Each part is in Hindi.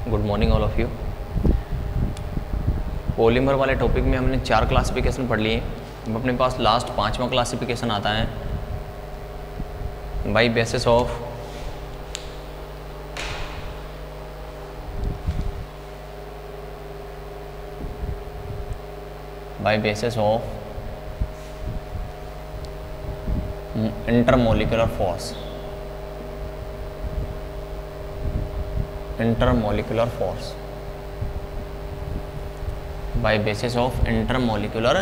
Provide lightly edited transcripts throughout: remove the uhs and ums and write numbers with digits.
Good morning all of you. Polymer वाले टॉपिक में हमने 4 क्लासिफिकेशन पढ़ लिए। अब अपने पास लास्ट 5वां क्लासिफिकेशन आता है by basis of intermolecular force. By basis of intermolecular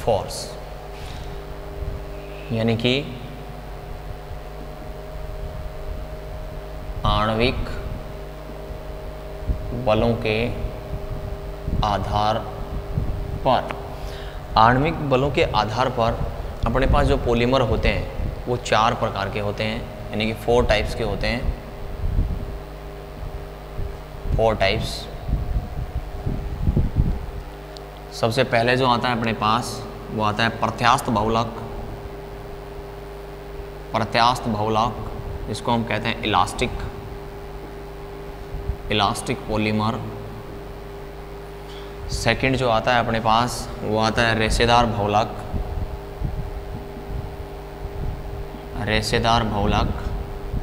force, यानी कि आणविक बलों के आधार पर। आणविक बलों के आधार पर अपने पास जो पॉलीमर होते हैं वो 4 प्रकार के होते हैं, यानी कि 4 टाइप्स के होते हैं। 4 टाइप्स। सबसे पहले जो आता है अपने पास वो आता है प्रत्यास्थ बहुलक। जिसको हम कहते हैं इलास्टिक पॉलीमर। सेकंड जो आता है अपने पास वो आता है रेशेदार बहुलक।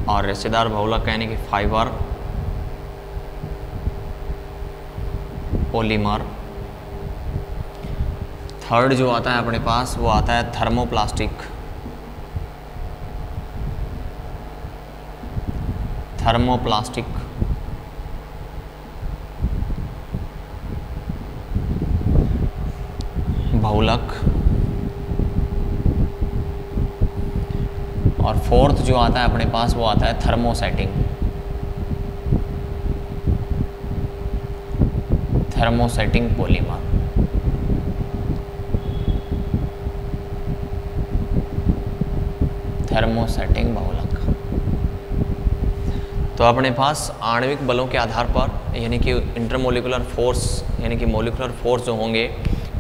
और रेशेदार बहुलक यानी कि फाइबर पॉलीमर। थर्ड जो आता है अपने पास वो आता है थर्मोप्लास्टिक। बहुलक। और फोर्थ जो आता है अपने पास वो आता है थर्मोसेटिंग पॉलीमर। थर्मोसेटिंग बहुलक। तो अपने पास आणविक बलों के आधार पर, यानी कि इंटरमोलिकुलर फोर्स, यानी कि मोलिकुलर फोर्स जो होंगे,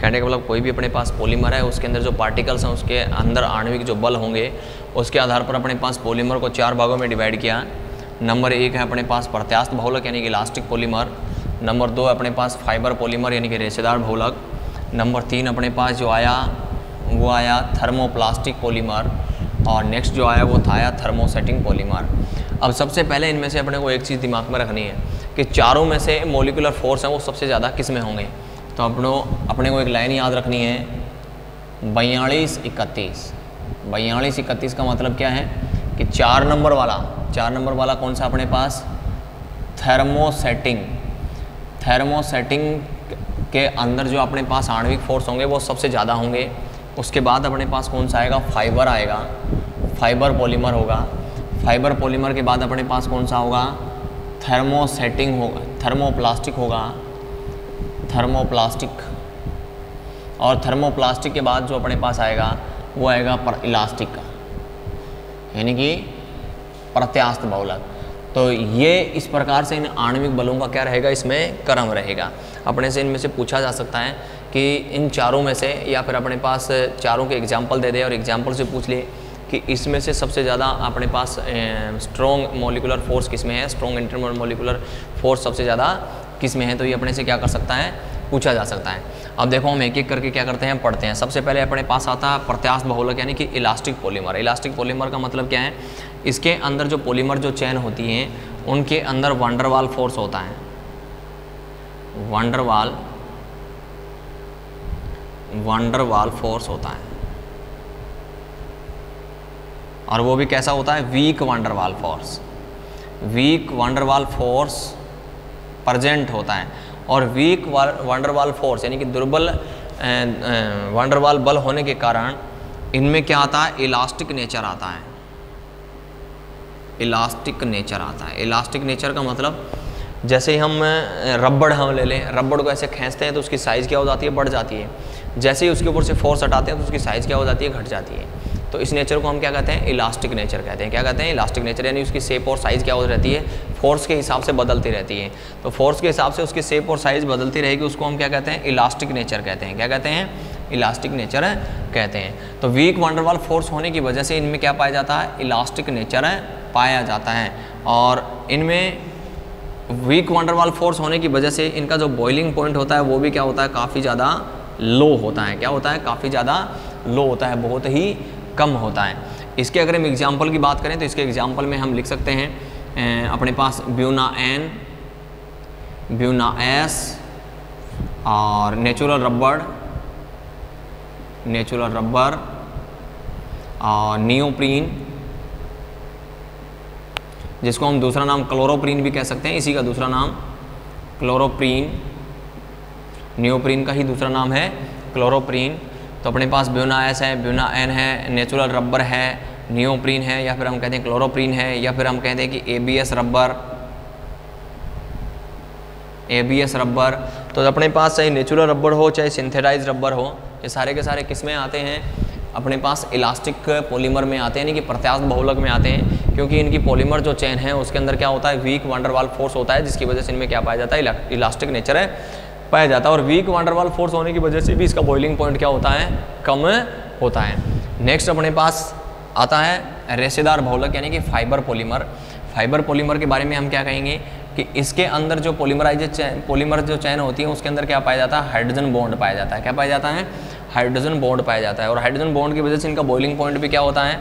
कहने का मतलब कोई भी अपने पास पॉलीमर है उसके अंदर जो पार्टिकल्स हैं उसके अंदर आणविक जो बल होंगे उसके आधार पर अपने पास पॉलीमर को 4 भागों में डिवाइड किया। नंबर 1 है अपने पास प्रत्यास्थ बहुलक यानी कि इलास्टिक पॉलीमर। नंबर 2 अपने पास फाइबर पॉलीमर यानी कि रेशेदार बहुलक। नंबर 3 अपने पास जो आया वो आया थर्मोप्लास्टिक पॉलीमर। और नेक्स्ट जो आया वो था थर्मोसेटिंग पॉलीमर। अब सबसे पहले इनमें से अपने को एक चीज़ दिमाग में रखनी है कि चारों में से मोलिकुलर फोर्स हैं वो सबसे ज़्यादा किस में होंगे। तो अपने को एक लाइन याद रखनी है 42-31 का मतलब क्या है कि 4 नंबर वाला कौन सा अपने पास थर्मोसेटिंग के अंदर जो अपने पास आणविक फोर्स होंगे वो सबसे ज़्यादा होंगे। उसके बाद अपने पास कौन सा आएगा, फाइबर पॉलीमर होगा। फाइबर पॉलीमर के बाद अपने पास कौन सा होगा, थर्मोप्लास्टिक होगा। और थर्मोप्लास्टिक के बाद जो अपने पास आएगा वो आएगा इलास्टिक का, यानी कि प्रत्यास्थ बहुलक। तो ये इस प्रकार से इन आणविक बलों का क्या रहेगा, इसमें क्रम रहेगा। अपने से इनमें से पूछा जा सकता है कि इन चारों में से, या फिर अपने पास चारों के एग्जाम्पल दे दे और एग्जाम्पल से पूछ ले कि इसमें से सबसे ज़्यादा अपने पास स्ट्रॉन्ग मोलिकुलर फोर्स किस में है, स्ट्रॉन्ग इंटरमोलिकुलर फोर्स सबसे ज़्यादा किस में है। तो ये अपने से क्या कर सकता है, पूछा जा सकता है। अब देखो हम एक एक करके क्या करते हैं, पढ़ते हैं। सबसे पहले अपने पास आता है प्रत्यास्थ बहुलक यानी कि इलास्टिक पॉलीमर। इलास्टिक पॉलीमर का मतलब क्या है, इसके अंदर जो पॉलीमर जो चेन होती हैं उनके अंदर वंडरवाल फोर्स होता है। वंडरवाल फोर्स होता है, और वो भी कैसा होता है, वीक वंडरवाल फोर्स प्रेजेंट होता है। और वीक वंडरवाल फोर्स यानी कि दुर्बल वंडरवाल बल होने के कारण इनमें क्या आता है, इलास्टिक नेचर आता है। इलास्टिक नेचर का मतलब जैसे ही हम रबड़ ले लें, रबड़ को ऐसे खींचते हैं तो उसकी साइज़ क्या हो जाती है, बढ़ जाती है। जैसे ही उसके ऊपर से फोर्स हटाते हैं तो उसकी साइज़ क्या हो जाती है, घट जाती है। तो इस नेचर को हम क्या कहते हैं, इलास्टिक नेचर कहते हैं। क्या कहते हैं, इलास्टिक नेचर, यानी उसकी शेप और साइज़ क्या हो रहती है, फोर्स के हिसाब से बदलती रहती है। तो फोर्स के हिसाब से उसकी शेप और साइज़ बदलती रहेगी, उसको हम क्या कहते हैं, इलास्टिक नेचर कहते हैं। क्या कहते हैं, इलास्टिक नेचर कहते हैं। तो वीक वंडरवाल फोर्स होने की वजह से इनमें क्या पाया जाता है, इलास्टिक नेचर पाया जाता है। और इनमें वीक वंडरवाल फोर्स होने की वजह से इनका जो बॉइलिंग पॉइंट होता है वो भी क्या होता है, काफ़ी ज़्यादा लो होता है। क्या होता है, काफ़ी ज़्यादा लो होता है, बहुत ही कम होता है। इसके अगर हम एग्जाम्पल की बात करें तो इसके एग्जाम्पल में हम लिख सकते हैं अपने पास ब्यूना एन, ब्यूना एस और नेचुरल रबर और नियोप्रीन, जिसको हम दूसरा नाम क्लोरोप्रीन भी कह सकते हैं, इसी का दूसरा नाम क्लोरोप्रीन, नियोप्रीन का ही दूसरा नाम है क्लोरोप्रीन। तो अपने पास ब्यूना एस है, ब्यूना एन है, नेचुरल रबर है, नियोप्रीन है, या फिर हम कहते हैं क्लोरोप्रीन है, या फिर हम कहते हैं कि एबीएस रबर। तो अपने पास चाहे नेचुरल रबर हो चाहे सिंथेटाइज रबर हो, ये सारे के सारे किस में आते हैं, अपने पास इलास्टिक पॉलीमर में आते हैं, यानी कि प्रत्यास्थ बहुलक में आते हैं, क्योंकि इनकी पॉलीमर जो चेन है उसके अंदर क्या होता है, वीक वंडरवाल फोर्स होता है, जिसकी वजह से इनमें क्या पाया जाता है, इलास्टिक नेचर है पाया जाता है। और वीक वंडरवाल फोर्स होने की वजह से भी इसका बॉइलिंग पॉइंट क्या होता है, कम होता है। नेक्स्ट अपने पास आता है रेशेदार बहुलक, यानी कि फाइबर पॉलीमर। फाइबर पॉलीमर के बारे में हम क्या कहेंगे कि इसके अंदर जो पॉलीमर जो चैन होती है उसके अंदर क्या पाया जाता है, हाइड्रोजन बॉन्ड पाया जाता है। क्या पाया जाता है, हाइड्रोजन बॉन्ड पाया जाता है। और हाइड्रोजन बॉन्ड की वजह से इनका बॉइलिंग पॉइंट भी क्या होता है,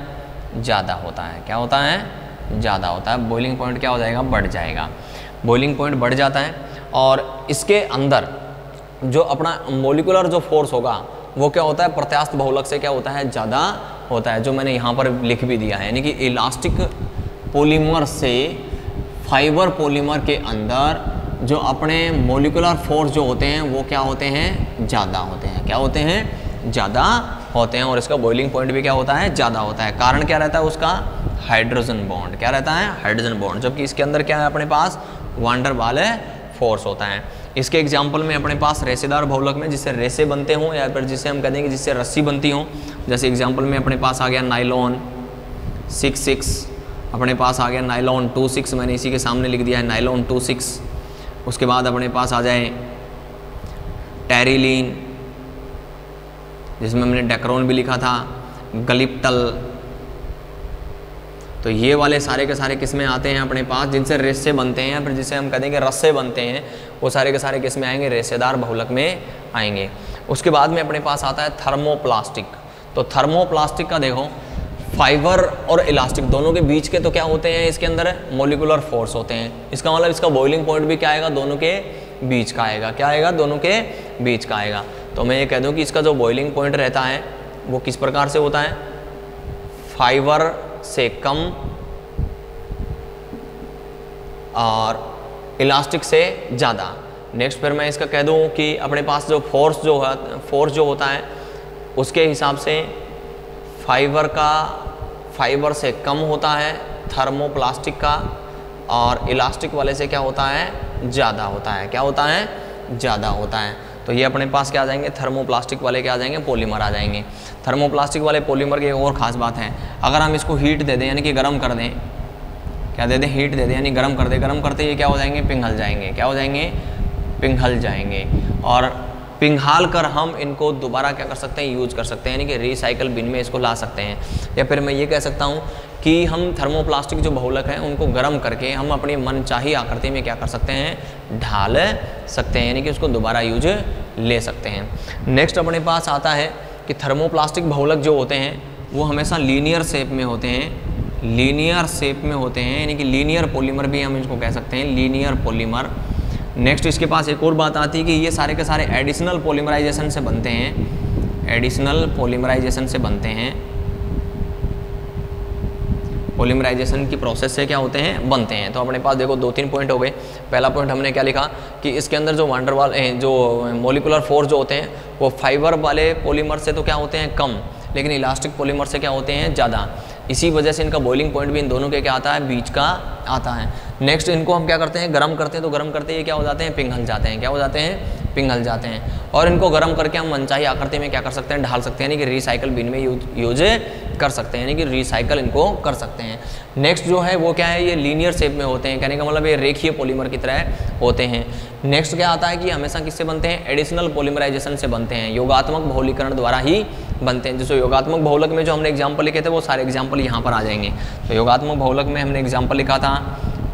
ज़्यादा होता है। क्या होता है, ज़्यादा होता है। बॉइलिंग पॉइंट क्या हो जाएगा, बढ़ जाएगा, बॉइलिंग पॉइंट बढ़ जाता है। और इसके अंदर जो अपना मोलिकुलर जो फोर्स होगा वो क्या होता है, प्रत्यास्थ बहुलक से क्या होता है, ज़्यादा होता है, जो मैंने यहाँ पर लिख भी दिया है। यानी कि इलास्टिक पॉलीमर से फाइबर पॉलीमर के अंदर जो अपने मोलिकुलर फोर्स जो होते हैं वो क्या होते हैं, ज़्यादा होते हैं। क्या होते हैं, ज़्यादा होते हैं। और इसका बॉइलिंग पॉइंट भी क्या होता है, ज़्यादा होता है। कारण क्या रहता है उसका, हाइड्रोजन बॉन्ड। क्या रहता है, हाइड्रोजन बॉन्ड। जबकि इसके अंदर क्या है, अपने पास वंडरवाल फोर्स होता है। इसके एग्जाम्पल में अपने पास रेशेदार बहुलक में जिससे रेसे बनते हों, या फिर जिसे हम कहते हैं कि जिससे रस्सी बनती हो, जैसे एग्जाम्पल में अपने पास आ गया नाइलॉन 6,6, अपने पास आ गया नाइलॉन 2,6, मैंने इसी के सामने लिख दिया है नाइलॉन 2,6। उसके बाद अपने पास आ जाए टेरिलीन, जिसमें हमने डेक्रोन भी लिखा था, गलिप्टल। तो ये वाले सारे के सारे किस में आते हैं अपने पास, जिनसे रेसे बनते हैं, फिर जिसे हम कहते हैं कि रस्से बनते हैं, वो सारे के सारे किस में आएंगे, रेशेदार बहुलक में आएंगे। उसके बाद में अपने पास आता है थर्मोप्लास्टिक। तो थर्मोप्लास्टिक का देखो, फाइबर और इलास्टिक दोनों के बीच के तो क्या होते हैं, इसके अंदर मोलिकुलर फोर्स होते हैं। इसका मतलब इसका बॉइलिंग पॉइंट भी क्या आएगा, दोनों के बीच का आएगा। क्या आएगा, दोनों के बीच का आएगा। तो मैं ये कह दूं कि इसका जो बॉइलिंग पॉइंट रहता है वो किस प्रकार से होता है, फाइबर से कम और इलास्टिक से ज़्यादा। नेक्स्ट फिर मैं इसका कह दूं कि अपने पास जो फोर्स जो होता है उसके हिसाब से फाइबर से कम होता है थर्मोप्लास्टिक का, और इलास्टिक वाले से क्या होता है, ज़्यादा होता है। क्या होता है, ज़्यादा होता है। तो ये अपने पास क्या आ जाएंगे, थर्मोप्लास्टिक वाले क्या आ जाएंगे, पॉलीमर आ जाएंगे। थर्मोप्लास्टिक वाले पॉलीमर की एक और ख़ास बात है, अगर हम इसको हीट दे दें, यानी कि गर्म कर दें, क्या दे दें, हीट दे दें, यानी गर्म कर दें, गर्म करते ये क्या हो जाएंगे, पिघल जाएंगे। क्या हो जाएंगे, पिघल जाएंगे। और पिघाल कर हम इनको दोबारा क्या कर सकते हैं, यूज कर सकते हैं, यानी कि रिसाइकल बिन में इसको ला सकते हैं। या फिर मैं ये कह सकता हूँ कि हम थर्मोप्लास्टिक जो बहुलक हैं उनको गर्म करके हम अपनी मनचाही आकृति में क्या कर सकते हैं, ढाल सकते हैं, यानी कि उसको दोबारा यूज ले सकते हैं। नेक्स्ट अपने पास आता है कि थर्मोप्लास्टिक बहुलक जो होते हैं वो हमेशा लीनियर शेप में होते हैं, लीनियर शेप में होते हैं, यानी कि लीनियर पॉलीमर भी हम इसको कह सकते हैं, लीनियर पॉलीमर। नेक्स्ट इसके पास एक और बात आती है कि ये सारे के सारे एडिशनल पॉलीमराइजेशन से बनते हैं, एडिशनल पॉलीमराइजेशन से बनते हैं, पॉलीमराइजेशन की प्रोसेस से क्या होते हैं, बनते हैं। तो अपने पास देखो 2-3 पॉइंट हो गए। पहला पॉइंट हमने क्या लिखा कि इसके अंदर जो वंडरवाल जो मोलिकुलर फोर्स जो होते हैं वो फाइबर वाले पॉलीमर से तो क्या होते हैं, कम, लेकिन इलास्टिक पॉलीमर से क्या होते हैं, ज़्यादा। इसी वजह से इनका बॉइलिंग पॉइंट भी इन दोनों के क्या आता है, बीच का आता है। नेक्स्ट इनको हम क्या करते हैं, गर्म करते हैं, तो गर्म करते ये क्या हो जाते हैं, पिघल जाते हैं। क्या हो जाते हैं, पिघल जाते हैं। और इनको गर्म करके हम मनचाही आकृति में क्या कर सकते हैं, ढाल सकते हैं, यानी कि रिसाइकल बिन में यूज कर सकते हैं, यानी कि रिसाइकल इनको कर सकते हैं। नेक्स्ट जो है वो क्या है, ये लीनियर शेप में होते हैं, कहने का मतलब ये रेखीय पॉलीमर की तरह होते हैं। नेक्स्ट क्या आता है कि हमेशा किससे बनते हैं, एडिशनल पॉलीमराइजेशन से बनते हैं, योगात्मक बहुलीकरण द्वारा ही बनते हैं। जैसे योगात्मक बहुलक में जो हमने एग्जाम्पल लिखे थे वो सारे एग्जाम्पल यहाँ पर आ जाएंगे। तो योगात्मक बहुलक में हमने एग्जाम्पल लिखा था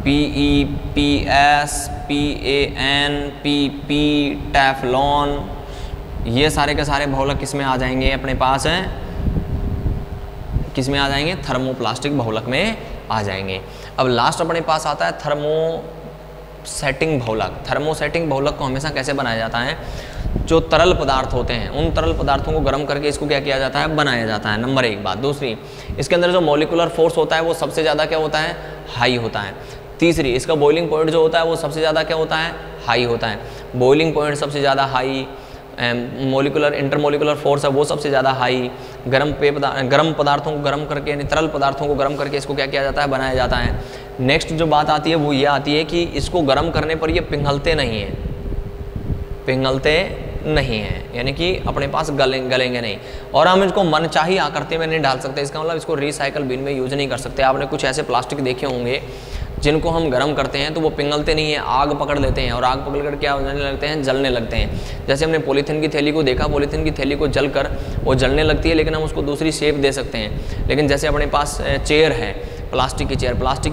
PEPS, PAN, PP, टेफ्लॉन, ये सारे के सारे बहुलक किस में आ जाएंगे अपने पास है, किस में आ जाएंगे, थर्मोप्लास्टिक बहुलक में आ जाएंगे। अब लास्ट अपने पास आता है थर्मोसेटिंग बहुलक। थर्मोसेटिंग बहुलक को हमेशा कैसे बनाया जाता है, जो तरल पदार्थ होते हैं उन तरल पदार्थों को गर्म करके इसको क्या किया जाता है, बनाया जाता है। नंबर एक बात। दूसरी, इसके अंदर जो मॉलिक्यूलर फोर्स होता है वो सबसे ज़्यादा क्या होता है, हाई होता है। तीसरी, इसका बॉइलिंग पॉइंट जो होता है वो सबसे ज़्यादा क्या होता है, हाई होता है। बॉइलिंग पॉइंट सबसे ज़्यादा हाई, मोलिकुलर इंटरमोलिकुलर फोर्स है वो सबसे ज़्यादा हाई। गर्म पदार्थों को गर्म करके यानी तरल पदार्थों को गर्म करके इसको क्या किया जाता है, बनाया जाता है। नेक्स्ट जो बात आती है वो ये आती है कि इसको गर्म करने पर ये पिघलते नहीं हैं, पिघलते नहीं है, यानी कि अपने पास गलेंगे नहीं। और हम इसको मनचाही आकृति में नहीं डाल सकते, इसका मतलब इसको रिसाइकल बिन में यूज नहीं कर सकते। आपने कुछ ऐसे प्लास्टिक देखे होंगे जिनको हम गर्म करते हैं तो वो पिघलते नहीं है, आग पकड़ लेते हैं और आग पकड़ कर क्या होने लगते हैं, जलने लगते हैं। जैसे हमने पॉलीथीन की थैली को देखा, पॉलीथीन की थैली को जलकर वो जलने लगती है लेकिन हम उसको दूसरी शेप दे सकते हैं। लेकिन जैसे अपने पास चेयर है, प्लास्टिक की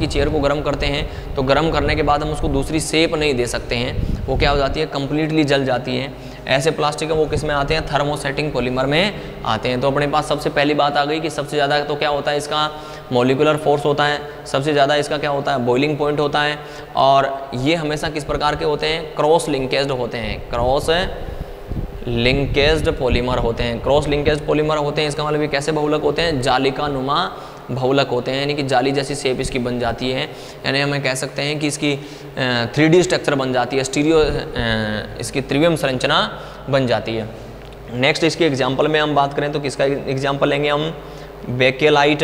चेयर को गर्म करते हैं तो गर्म करने के बाद हम उसको दूसरी शेप नहीं दे सकते हैं, वो क्या हो जाती है, कंप्लीटली जल जाती है। ऐसे प्लास्टिक है वो किस में आते हैं, थर्मोसेटिंग पॉलीमर में आते हैं। तो अपने पास सबसे पहली बात आ गई कि सबसे ज़्यादा तो क्या होता है, इसका मॉलिक्यूलर फोर्स होता है, सबसे ज़्यादा इसका क्या होता है, बॉइलिंग पॉइंट होता है। और ये हमेशा किस प्रकार के होते हैं, क्रॉस लिंकेज्ड होते हैं, क्रॉस लिंकेज्ड पॉलीमर होते हैं। क्रॉस लिंकेज्ड पॉलीमर होते हैं, इसका मतलब ये कैसे बहुलक होते हैं, जालिका नुमा बहुलक होते हैं, यानी कि जाली जैसी शेप इसकी बन जाती है। यानी हमें कह सकते हैं कि इसकी 3D स्ट्रक्चर बन जाती है, स्टीरियो इसकी त्रिविम संरचना बन जाती है। नेक्स्ट इसकी एग्जांपल में हम बात करें तो किसका एग्जांपल लेंगे हम, बेकेलाइट।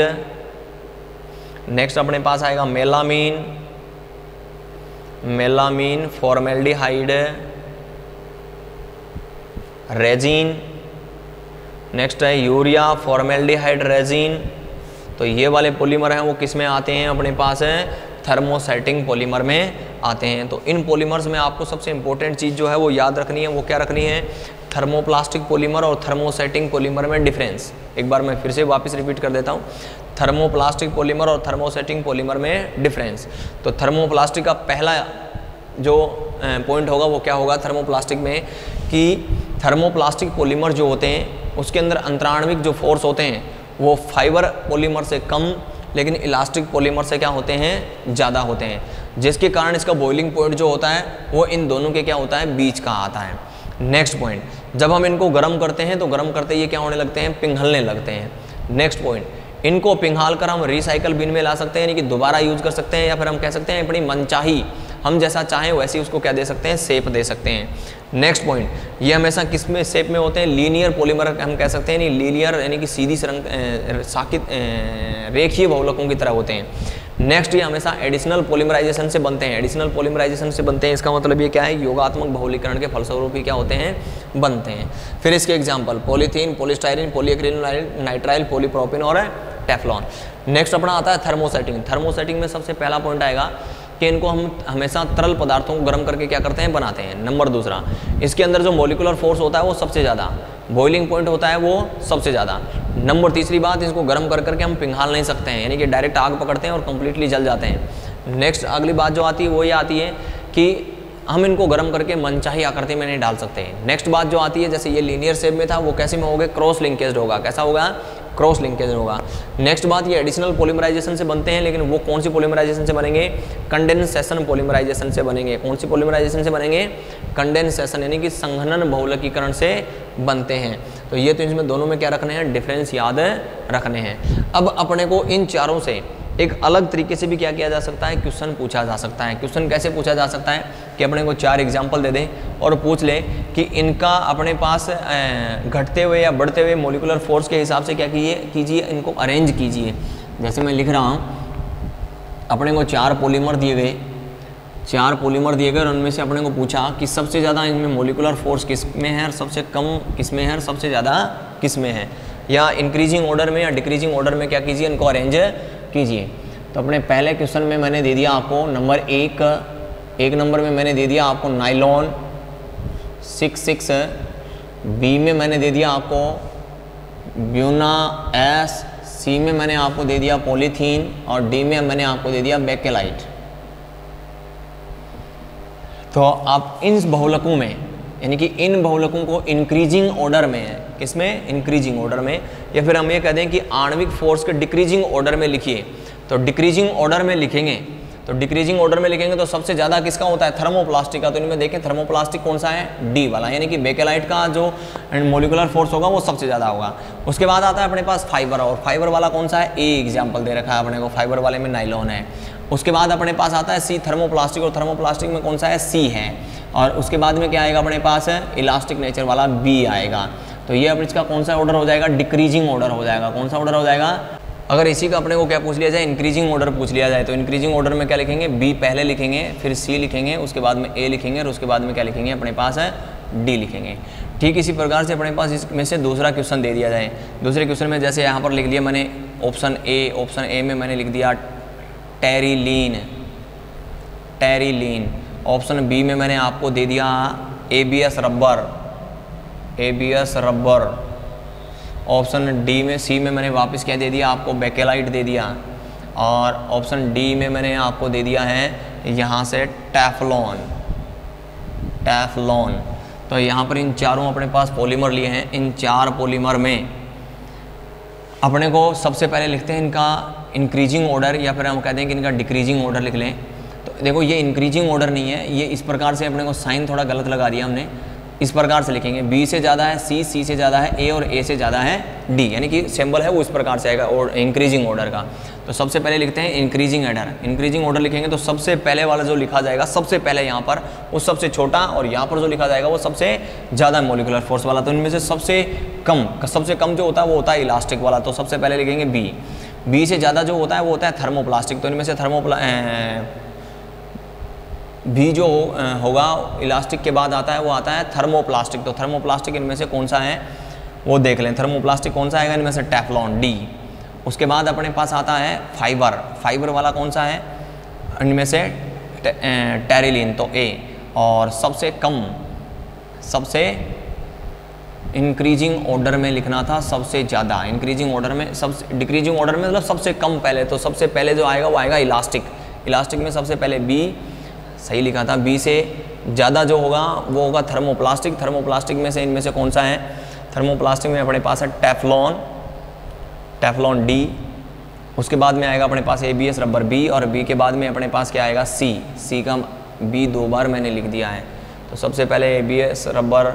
नेक्स्ट अपने पास आएगा मेलामीन, मेलामीन, फॉर्मेल्डिहाइड, रेजिन। नेक्स्ट है यूरिया, फॉर्मेल्डिहाइड, रेजिन। तो ये वाले पॉलीमर हैं वो किस में आते हैं, अपने पास है थर्मोसेटिंग पॉलीमर में आते हैं। तो इन पॉलीमर्स में आपको सबसे इंपॉर्टेंट चीज़ जो है वो याद रखनी है, वो क्या रखनी है, थर्मोप्लास्टिक पॉलीमर और थर्मोसेटिंग पॉलीमर में डिफरेंस। एक बार मैं फिर से वापस रिपीट कर देता हूँ, थर्मोप्लास्टिक पॉलीमर और थर्मोसेटिंग पॉलीमर में डिफरेंस। तो थर्मोप्लास्टिक का पहला जो पॉइंट होगा वो क्या होगा थर्मोप्लास्टिक में, कि थर्मोप्लास्टिक पॉलीमर जो होते हैं उसके अंदर अंतराण्विक जो फोर्स होते हैं वो फाइबर पॉलीमर से कम लेकिन इलास्टिक पॉलीमर से क्या होते हैं, ज़्यादा होते हैं, जिसके कारण इसका बॉइलिंग पॉइंट जो होता है वो इन दोनों के क्या होता है, बीच का आता है। नेक्स्ट पॉइंट, जब हम इनको गर्म करते हैं तो गर्म करते ये क्या होने लगते हैं, पिघलने लगते हैं। नेक्स्ट पॉइंट, इनको पिघाल कर हम रिसाइकल बिन में ला सकते हैं, यानी कि दोबारा यूज कर सकते हैं, या फिर हम कह सकते हैं अपनी मनचाही हम जैसा चाहें वैसे उसको क्या दे सकते हैं, शेप दे सकते हैं। नेक्स्ट पॉइंट, ये हमेशा किस में शेप में होते हैं, लीनियर पॉलीमर हम कह सकते हैं, नहीं लीनियर यानी कि सीधी साकित रेखीय बहुलकों की तरह होते हैं। नेक्स्ट, ये हमेशा एडिशनल पॉलीमराइजेशन से बनते हैं, एडिशनल पॉलीमराइजेशन से बनते हैं। इसका मतलब ये क्या है, योगात्मक बहुलीकरण के फलस्वरूप ही क्या होते हैं, बनते हैं। फिर इसके एग्जाम्पल पॉलीथीन, पॉलीस्टाइरीन, पॉलीएक्रिलाइड, नाइट्राइल, पॉलीप्रोपिन और टेफ्लॉन। नेक्स्ट अपना आता है थर्मोसेटिंग। थर्मोसेटिंग में सबसे पहला पॉइंट आएगा कि इनको हम हमेशा तरल पदार्थों को गर्म करके क्या करते हैं, बनाते हैं। नंबर दूसरा, इसके अंदर जो मॉलिक्यूलर फोर्स होता है वो सबसे ज़्यादा, बॉइलिंग पॉइंट होता है वो सबसे ज़्यादा। नंबर तीसरी बात, इसको गर्म कर करके हम पिघाल नहीं सकते हैं, यानी कि डायरेक्ट आग पकड़ते हैं और कंप्लीटली जल जाते हैं। नेक्स्ट अगली बात जो आती है वो ये आती है कि हम इनको गर्म करके मनचाही आकृति में नहीं डाल सकते हैं। नेक्स्ट बात जो आती है, जैसे ये लीनियर शेप में था वो कैसे में होगा, क्रॉस लिंकेज होगा। कैसा होगा, क्रॉस लिंकेज होगा। नेक्स्ट बात, ये एडिशनल पॉलीमराइजेशन से बनते हैं, लेकिन वो कौन सी पॉलीमराइजेशन से बनेंगे, कंडेंसेशन पॉलीमराइजेशन से बनेंगे। कौन सी पॉलीमराइजेशन से बनेंगे, कंडेंसेशन, यानी कि संघनन बहुलकीकरण से बनते हैं। तो ये तो इसमें दोनों में क्या रखने हैं, डिफरेंस याद रखने हैं। अब अपने को इन चारों से एक अलग तरीके से भी क्या किया जा सकता है, क्वेश्चन पूछा जा सकता है। क्वेश्चन कैसे पूछा जा सकता है कि अपने को 4 एग्जाम्पल दे दें और पूछ ले कि इनका अपने पास घटते हुए या बढ़ते हुए मॉलिक्यूलर फोर्स के हिसाब से क्या कीजिए, इनको अरेंज कीजिए। जैसे मैं लिख रहा हूँ, अपने को 4 पॉलीमर दिए गए, 4 पॉलीमर दिए गए और उनमें से अपने को पूछा कि सबसे ज़्यादा इनमें मॉलिक्यूलर फोर्स किस में है और सबसे कम किस में है और सबसे ज़्यादा किस में है, या इंक्रीजिंग ऑर्डर में या डिक्रीजिंग ऑर्डर में क्या कीजिए, इनको अरेंज कीजिए। तो अपने पहले क्वेश्चन में मैंने दे दिया आपको नंबर 1 नंबर में मैंने दे दिया आपको नाइलॉन 66, बी में मैंने दे दिया आपको ब्यूना S, सी में मैंने आपको दे दिया पॉलीथीन और डी में मैंने आपको दे दिया बेकेलाइट। तो आप इन बहुलकों में, यानी कि इन बहुलकों को इंक्रीजिंग ऑर्डर में है, किसमें, इंक्रीजिंग ऑर्डर में, या फिर हम ये कह दें कि आणविक फोर्स के डिक्रीजिंग ऑर्डर में लिखिए। तो डिक्रीजिंग ऑर्डर में लिखेंगे, तो डिक्रीजिंग ऑर्डर में लिखेंगे तो सबसे ज़्यादा किसका होता है, थर्मोप्लास्टिक का। तो इनमें देखें थर्मोप्लास्टिक कौन सा है, डी वाला, यानी कि बेकेलाइट का जो मोलिकुलर फोर्स होगा वो सबसे ज़्यादा होगा। उसके बाद आता है अपने पास फाइबर, और फाइबर वाला कौन सा है, ए एग्जाम्पल दे रखा है अपने को, फाइबर वाले में नाइलॉन है। उसके बाद अपने पास आता है सी थर्मोप्लास्टिक, और थर्मोप्लास्टिक में कौन सा है, सी है। और उसके बाद में क्या आएगा अपने पास है, इलास्टिक नेचर वाला बी आएगा। तो ये अब इसका कौन सा ऑर्डर हो जाएगा, डिक्रीजिंग ऑर्डर हो जाएगा। कौन सा ऑर्डर हो जाएगा, अगर इसी का अपने को क्या पूछ लिया जाए, इंक्रीजिंग ऑर्डर पूछ लिया जाए, तो इंक्रीजिंग ऑर्डर में क्या लिखेंगे, बी पहले लिखेंगे, फिर सी लिखेंगे, उसके बाद में ए लिखेंगे, और उसके बाद में क्या लिखेंगे अपने पास है, डी लिखेंगे। ठीक इसी प्रकार से अपने पास इसमें से दूसरा क्वेश्चन दे दिया जाए। दूसरे क्वेश्चन में जैसे यहाँ पर लिख लिया मैंने ऑप्शन ए में मैंने लिख दिया टेरिलीन, टेरिलीन। ऑप्शन बी में मैंने आपको दे दिया ABS rubber, ABS rubber. Option D में, सी में मैंने वापस क्या दे दिया आपको, बेकेलाइट दे दिया। और ऑप्शन डी में मैंने आपको दे दिया है यहाँ से टेफ्लॉन, टेफ्लॉन। तो यहाँ पर इन चारों अपने पास पॉलीमर लिए हैं। इन चार पॉलीमर में अपने को सबसे पहले लिखते हैं इनका इंक्रीजिंग ऑर्डर, या फिर हम कहते हैं कि इनका डिक्रीजिंग ऑर्डर लिख लें। तो देखो ये इंक्रीजिंग ऑर्डर नहीं है, ये इस प्रकार से अपने को साइन थोड़ा गलत लगा दिया हमने। इस प्रकार से लिखेंगे, बी से ज़्यादा है सी, सी से ज़्यादा है ए, और ए से ज़्यादा है डी, यानी कि सिंबल है वो इस प्रकार से आएगा और इंक्रीजिंग ऑर्डर का। तो सबसे पहले लिखते हैं इंक्रीजिंग ऑर्डर। इंक्रीजिंग ऑर्डर लिखेंगे तो सबसे पहले वाला जो लिखा जाएगा, सबसे पहले यहाँ पर वो सबसे छोटा, और यहाँ पर जो लिखा जाएगा वो सबसे ज़्यादा मोलिकुलर फोर्स वाला। तो इनमें से सबसे कम जो होता है वो होता है इलास्टिक वाला। तो सबसे पहले लिखेंगे बी। बी से ज़्यादा जो होता है वो होता है थर्मोप्लास्टिक। तो इनमें से भी जो होगा इलास्टिक के बाद आता है वो आता है थर्मोप्लास्टिक। तो थर्मोप्लास्टिक इनमें से कौन सा है वो देख लें। थर्मोप्लास्टिक कौन सा आएगा इनमें से, टेफ्लॉन, डी। उसके बाद अपने पास आता है फाइबर। फाइबर वाला कौन सा है इनमें से, टेरिलीन, तो ए। और सबसे कम, सबसे इंक्रीजिंग ऑर्डर में लिखना था सबसे ज़्यादा, इंक्रीजिंग ऑर्डर में, सबसे डिक्रीजिंग ऑर्डर में मतलब सबसे कम पहले। तो सबसे पहले जो आएगा वो आएगा इलास्टिक। इलास्टिक में सबसे पहले बी सही लिखा था। बी से ज़्यादा जो होगा वो होगा थर्मोप्लास्टिक। थर्मोप्लास्टिक में से इनमें से कौन सा है, थर्मोप्लास्टिक में अपने पास है टेफ्लॉन, टेफ्लॉन डी। उसके बाद में आएगा अपने पास एबीएस रबर बी, और बी के बाद में अपने पास क्या आएगा सी। सी का बी 2 बार मैंने लिख दिया है। तो सबसे पहले एबीएस रबर,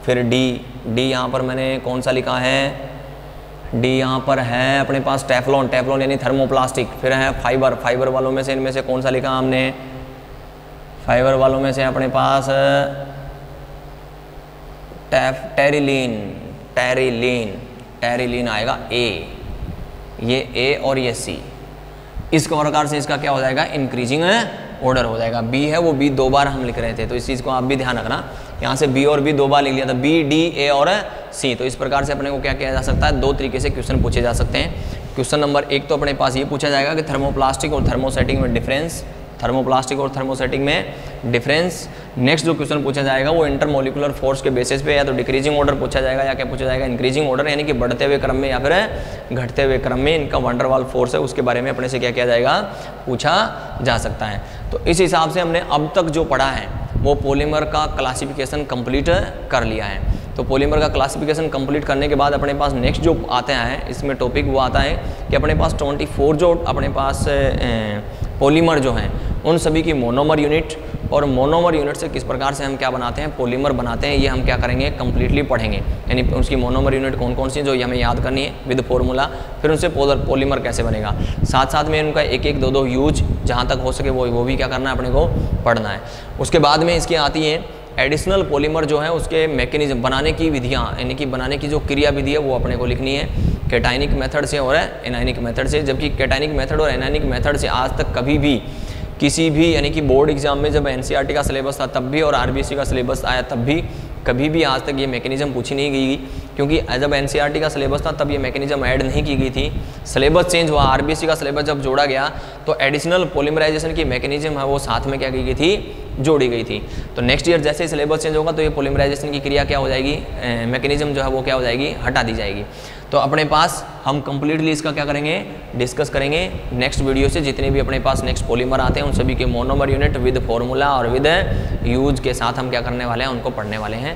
फिर डी। डी यहाँ पर मैंने कौन सा लिखा है, डी यहाँ पर है अपने पास टेफ्लॉन, टेफ्लॉन यानी थर्मोप्लास्टिक। फिर है फाइबर, फाइबर वालों में से इनमें से कौन सा लिखा हमने, फाइबर वालों में से अपने पास टेरिलीन, टेरिलीन, टेरिलीन आएगा ए, ये ए और ये सी। इस प्रकार से इसका क्या हो जाएगा, इंक्रीजिंग ऑर्डर हो जाएगा। बी है वो बी 2 बार हम लिख रहे थे, तो इस चीज़ को आप भी ध्यान रखना। यहाँ से बी और बी 2 बार लिख लिया था, बी, डी, ए और सी। तो इस प्रकार से अपने को क्या किया जा सकता है, 2 तरीके से क्वेश्चन पूछे जा सकते हैं। क्वेश्चन नंबर 1 तो अपने पास ये पूछा जाएगा कि थर्मोप्लास्टिक और थर्मोसेटिक में डिफरेंस, थर्मोप्लास्टिक और थर्मोसेटिक में डिफरेंस। नेक्स्ट जो क्वेश्चन पूछा जाएगा वो इंटरमोलिकुलर फोर्स के बेसिस पे या तो डिक्रीजिंग ऑर्डर पूछा जाएगा या क्या पूछा जाएगा, इंक्रीजिंग ऑर्डर, यानी कि बढ़ते हुए क्रम में या फिर घटते हुए क्रम में इनका वंडर वाल फोर्स है उसके बारे में अपने से क्या किया जाएगा, पूछा जा सकता है। तो इस हिसाब से हमने अब तक जो पढ़ा है वो पॉलीमर का क्लासिफिकेशन कंप्लीट कर लिया है। तो पॉलीमर का क्लासिफिकेशन कंप्लीट करने के बाद अपने पास नेक्स्ट जो आते हैं इसमें टॉपिक वो आता है कि अपने पास 24 जो अपने पास पॉलीमर जो हैं उन सभी की मोनोमर यूनिट, और मोनोमर यूनिट से किस प्रकार से हम क्या बनाते हैं, पॉलीमर बनाते हैं, ये हम क्या करेंगे, कम्प्लीटली पढ़ेंगे। यानी उसकी मोनोमर यूनिट कौन कौन सी जो ये हमें याद करनी है विद फॉर्मूला, फिर उनसे पॉलीमर कैसे बनेगा, साथ साथ में उनका एक एक 2 यूज जहाँ तक हो सके वो भी क्या करना है, अपने को पढ़ना है। उसके बाद में इसकी आती है एडिशनल पॉलीमर जो है उसके मैकेनिज्म, बनाने की विधियाँ, यानी कि बनाने की जो क्रिया विधि है वो अपने को लिखनी है कैटाइनिक मेथड से और एनायनिक मेथड से। जबकि कैटाइनिक मेथड और एनायनिक मेथड से आज तक कभी भी किसी भी, यानी कि बोर्ड एग्जाम में जब एनसीईआरटी का सिलेबस था तब भी और आरबीएससी का सिलेबस आया तब भी कभी भी आज तक ये मैकेनिज्म पूछी नहीं गई, क्योंकि जब एनसीईआरटी का सिलेबस था तब ये मैकेनिज्म ऐड नहीं की गई थी। सिलेबस चेंज हुआ, आरबीएससी का सिलेबस जब जोड़ा गया तो एडिशनल पॉलीमराइजेशन की मैकेनिज्म है वो साथ में क्या की गई थी, जोड़ी गई थी। तो नेक्स्ट ईयर जैसे सिलेबस चेंज होगा तो ये पॉलीमराइजेशन की क्रिया क्या हो जाएगी, मैकेनिज्म जो है वो क्या हो जाएगी, हटा दी जाएगी। तो अपने पास हम कंप्लीटली इसका क्या करेंगे, डिस्कस करेंगे नेक्स्ट वीडियो से। जितने भी अपने पास नेक्स्ट पॉलीमर आते हैं उन सभी के मोनोमर यूनिट विद फॉर्मूला और विद यूज के साथ हम क्या करने वाले हैं, उनको पढ़ने वाले हैं।